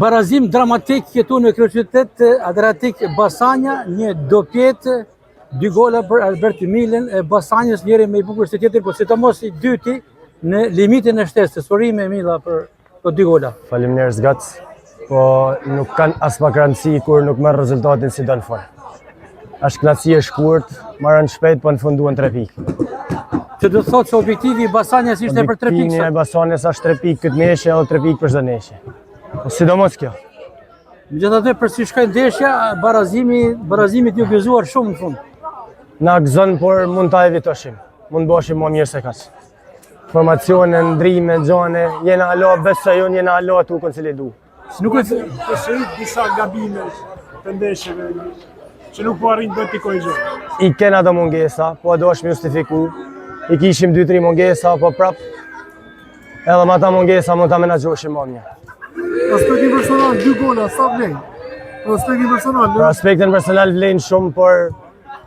Barazim dramatik këtu në kryeqytet Adriatik Basanja, një dopjet, 2 gola për Albert Milen e Basanjës, njëri me i bukur se tjetër, por sidomos i dyti në limitin e shtesës. Urime Milla për 2 gola. Faleminderit zgat, po nuk kanë as pak rëndësi kur nuk merr rezultatin si don fort. Është knatësi e shkurt, marrën shpejt, po në funduan 3 pikë. Që do të thotë se objektivi i Basanjës ishte për 3 pikë. Objektivi i Basanjës është 3 pikë këtë ndeshje edhe 3 pikë për çdo ndeshje. Po sidomos kjo. Megjithatë për si shkojnë ndeshja, barazimi t'ju gëzuar shumë në fund. Na gëzon, por mund ta evitoshim. Mund bëheshim më mirë se kaq. Formacione, ndrime, xhane, jena alo besoj unë, jena alo tu konsolidu. Nuk e përsërit disa gabime të ndeshjeve që nuk po arrin dot t'i korrigjojnë. I kena ato mungesa, po do është me justifiku. I kishim 2-3 mungesa, po prap edhe me ata mungesa mund ta menaxhoshim më mirë. Aspektin personal, 2 gola, sa vlen? Aspektin personal, Për aspektin personal vlen shumë, por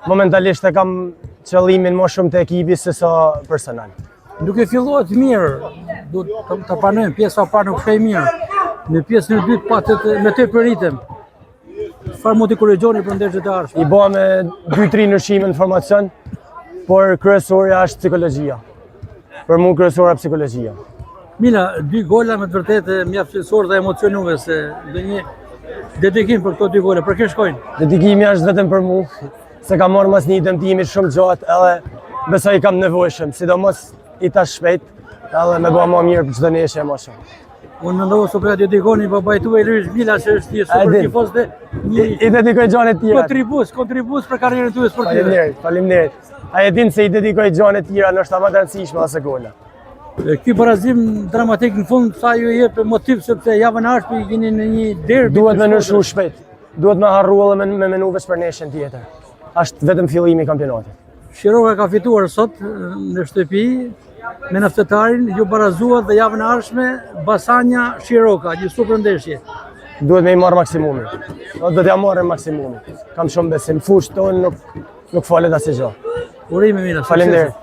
momentalisht e kam qëllimin më shumë të ekipi se sa personal. Duke filluar mirë, duhet ta pranojmë, pjesa e parë nuk shkoi mirë. Në pjesën e dytë patët me të pritem. Çfarë mund të korrigjoni për ndeshjet e ardhshme? I bëa me 2-3 ndryshime në formacion, por kryesorja është psikologjia. Për mua kryesorja psikologjia. Mila, 2 gola me të vërtetë mjaft shqetësor dhe emocionues se dhe një dedikim për këto 2 gola. Për kë shkojnë? Dedikimi është vetëm për mua, se kam marrë mas një dëmtimi shumë gjatë edhe besoj kam nevojshëm, sidomos i tash shpejt edhe me bëha më mirë për çdo ndeshje më shumë. Unë mendova se po ja dedikoni babait tuaj Luis Milla që është një super tifoz dhe I dedikoj gjanet tjera. Kontribus për karrierën tuaj sportive. Faleminderit. A e din se i dedikoj gjanet tjera, ndoshta më të rëndësishme ose gola. Ky barazim dramatik në fund sa ju jep motiv sepse javën e ardhshme jeni në një derbi. Duhet me ndryshu shpejt. Duhet me harru edhe me menu veç për ndeshjen tjetër. Është vetëm fillimi i kampionatit. Shiroka ka fituar sot në shtëpi me naftetarin, ju barazuat dhe javën e ardhshme Basanja Shiroka, një super ndeshje. Duhet me i marrë maksimumin. Do t'ja marrë maksimumin. Kam shumë besim. Fushë tonë nuk falet asgjë. Urime Milla. Faleminderit.